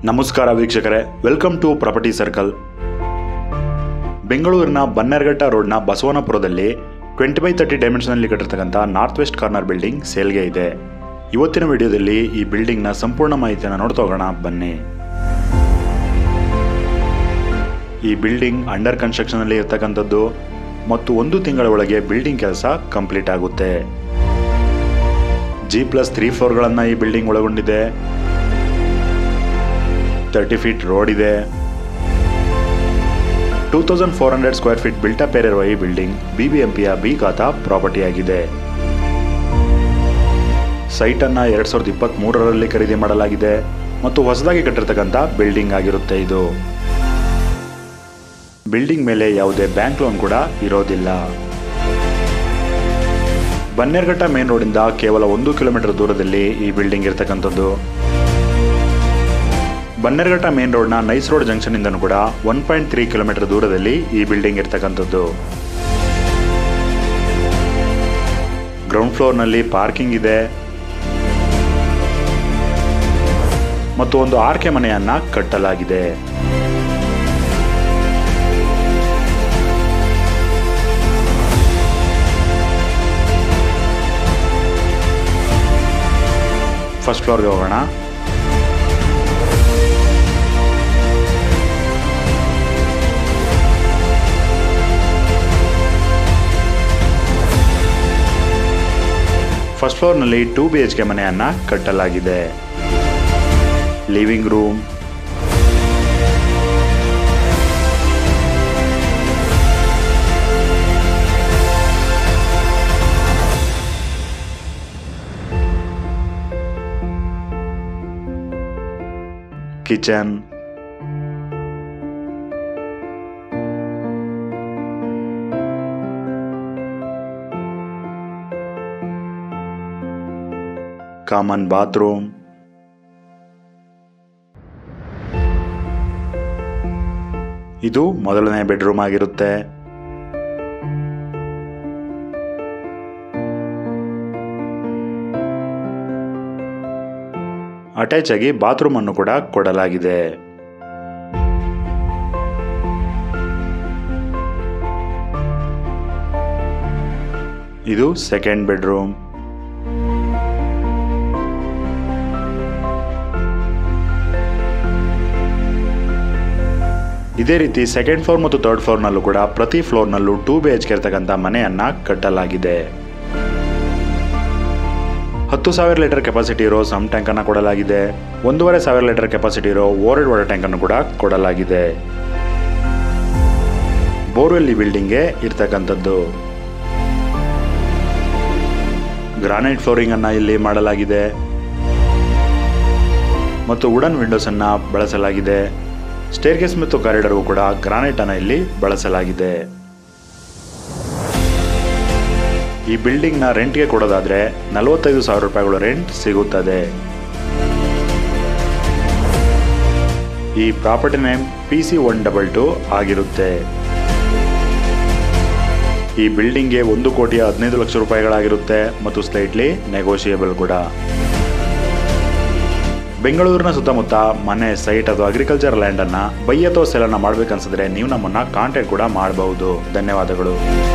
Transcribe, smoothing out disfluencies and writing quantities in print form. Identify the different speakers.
Speaker 1: ನಮಸ್ಕಾರ ವೀಕ್ಷಕರೇ, welcome to property circle. ಬೆಂಗಳೂರಿನ ಬನ್ನೇರಘಟ್ಟ ರೋಡ್ನ ಬಸವನಪುರದಲ್ಲಿ 20x30 ಡೈಮೆನ್ಷನ್ನಲ್ಲಿ ಕಟ್ಟಿರ್ತಕ್ಕಂಥ ನಾರ್ತ್ ವೆಸ್ಟ್ ಕಾರ್ನರ್ ಬಿಲ್ಡಿಂಗ್ ಸೇಲ್ಗೆ ಇದೆ. ಇವತ್ತಿನ ವಿಡಿಯೋದಲ್ಲಿ ಈ ಬಿಲ್ಡಿಂಗ್ನ ಸಂಪೂರ್ಣ ಮಾಹಿತಿಯನ್ನು ನೋಡ್ತಾ ಹೋಗೋಣ ಬನ್ನಿ. ಈ ಬಿಲ್ಡಿಂಗ್ ಅಂಡರ್ ಕನ್ಸ್ಟ್ರಕ್ಷನ್ ಅಲ್ಲಿ ಇರ್ತಕ್ಕಂಥದ್ದು ಮತ್ತು 1 ತಿಂಗಳ ಒಳಗೆ ಬಿಲ್ಡಿಂಗ್ ಕೆಲಸ ಕಂಪ್ಲೀಟ್ ಆಗುತ್ತೆ. G+3 ಫ್ಲೋರ್ಗಳನ್ನು ಈ ಬಿಲ್ಡಿಂಗ್ ಒಳಗೊಂಡಿದೆ. 30 ಫೀಟ್ ರೋಡ್ ಇದೆ. 2400 ಸ್ಕ್ವೇರ್ ಫೀಟ್ ಬಿಲ್ಟಪ್ ಏರಿಯಾ ಇರುವ ಈ ಬಿಲ್ಡಿಂಗ್ BBMPಯ ಬಿ ಖಾತಾ ಪ್ರಾಪರ್ಟಿ ಆಗಿದೆ. ಸೈಟ್ ಅನ್ನ 2023ರಲ್ಲಿ ಖರೀದಿ ಮಾಡಲಾಗಿದೆ ಮತ್ತು ಹೊಸದಾಗಿ ಕಟ್ಟಿರ್ತಕ್ಕಂಥ ಬಿಲ್ಡಿಂಗ್ ಆಗಿರುತ್ತೆ. ಇದು ಬಿಲ್ಡಿಂಗ್ ಮೇಲೆ ಯಾವುದೇ ಬ್ಯಾಂಕ್ ಲೋನ್ ಕೂಡ ಇರೋದಿಲ್ಲ. ಬನ್ನೇರಘಟ್ಟ ಮೇನ್ ರೋಡಿಂದ ಕೇವಲ 1 ಕಿಲೋಮೀಟರ್ ದೂರದಲ್ಲಿ ಈ ಬಿಲ್ಡಿಂಗ್ ಇರತಕ್ಕಂಥದ್ದು. ಬನ್ನೇರಘಟ್ಟ ಮೇನ್ ರೋಡ್ನ ನೈಸ್ ರೋಡ್ ಜಂಕ್ಷನ್ ಇಂದನೂ ಕೂಡ 1.3 ಕಿಲೋಮೀಟರ್ ದೂರದಲ್ಲಿ ಈ ಬಿಲ್ಡಿಂಗ್ ಇರತಕ್ಕಂಥದ್ದು. ಗ್ರೌಂಡ್ ಫ್ಲೋರ್ನಲ್ಲಿ ಪಾರ್ಕಿಂಗ್ ಇದೆ ಮತ್ತು ಒಂದು ಆರ್ಕೆ ಮನೆಯನ್ನ ಕಟ್ಟಲಾಗಿದೆ. ಫಸ್ಟ್ ಫ್ಲೋರ್ಗೆ ಹೋಗೋಣ. ಫಸ್ಟ್ ಫ್ಲೋರ್ನಲ್ಲಿ 2 BHK ಮನೆಯನ್ನ ಕಟ್ಟಲಾಗಿದೆ. Living room, kitchen, common bathroom, ಇದು ಮೊದಲನೇ ಬೆಡ್ರೂಮ್ ಆಗಿರುತ್ತೆ. ಅಟ್ಯಾಚ್ ಆಗಿ ಬಾತ್ರೂಮ್ ಅನ್ನು ಕೂಡ ಕೊಡಲಾಗಿದೆ. ಇದು ಸೆಕೆಂಡ್ ಬೆಡ್ರೂಮ್. ಇದೇ ರೀತಿ ಸೆಕೆಂಡ್ ಫ್ಲೋರ್ ಮತ್ತು ಥರ್ಡ್ ಫ್ಲೋರ್ನಲ್ಲೂ ಕೂಡ ಪ್ರತಿ ಫ್ಲೋರ್ನಲ್ಲೂ 2 BHK ಇರತಕ್ಕಂಥ ಮನೆಯನ್ನ ಕಟ್ಟಲಾಗಿದೆ. 10,000 ಲೀಟರ್ ಕೆಪಾಸಿಟಿ ಇರೋ ಸಮ್ ಟ್ಯಾಂಕ್ ಅನ್ನು ಕೊಡಲಾಗಿದೆ. 1,500 ಲೀಟರ್ ಕೆಪಾಸಿಟಿ ಇರೋ ಓವರ್ಹೆಡ್ ವಾಟರ್ ಟ್ಯಾಂಕ್ ಅನ್ನು ಕೂಡ ಕೊಡಲಾಗಿದೆ. ಬೋರ್ವೆಲ್ ಈ ಬಿಲ್ಡಿಂಗ್ಗೆ ಇರ್ತಕ್ಕಂಥದ್ದು. ಗ್ರಾನೈಟ್ ಫ್ಲೋರಿಂಗ್ ಅನ್ನ ಇಲ್ಲಿ ಮಾಡಲಾಗಿದೆ ಮತ್ತು ವುಡನ್ ವಿಂಡೋಸ್ ಅನ್ನ ಬಳಸಲಾಗಿದೆ. ಸ್ಟೇರ್ಕೇಸ್ ಮತ್ತು ಕಾರಿಡಾರ್ ಕೂಡ ಗ್ರಾನೈಟ್ ಅನ್ನು ಇಲ್ಲಿ ಬಳಸಲಾಗಿದೆ. ಈ ಬಿಲ್ಡಿಂಗ್ ನ ರೆಂಟ್ಗೆ ಕೊಡೋದಾದ್ರೆ 45,000 ರೂಪಾಯಿಗಳು ರೆಂಟ್ ಸಿಗುತ್ತದೆ. ಈ ಪ್ರಾಪರ್ಟಿ ನೇಮ್ PC122 ಆಗಿರುತ್ತೆ. ಈ ಬಿಲ್ಡಿಂಗ್ಗೆ 1,15,00,000 ರೂಪಾಯಿಗಳಾಗಿರುತ್ತೆ ಮತ್ತು ಸ್ಲೈಟ್ಲಿ ನೆಗೋಷಿಯೇಬಲ್ ಕೂಡ. ಬೆಂಗಳೂರಿನ ಸುತ್ತಮುತ್ತ ಮನೆ, ಸೈಟ್ ಅಥವಾ ಅಗ್ರಿಕಲ್ಚರ್ ಲ್ಯಾಂಡ್ ಅನ್ನ ಬೈ ಅಥವಾ ಸೆಲ್ ಅನ್ನ ಮಾಡ್ಬೇಕನ್ಸಿದ್ರೆ ನೀವು ನಮ್ಮನ್ನ ಕಾಂಟ್ಯಾಕ್ಟ್ ಕೂಡ ಮಾಡಬಹುದು. ಧನ್ಯವಾದಗಳು.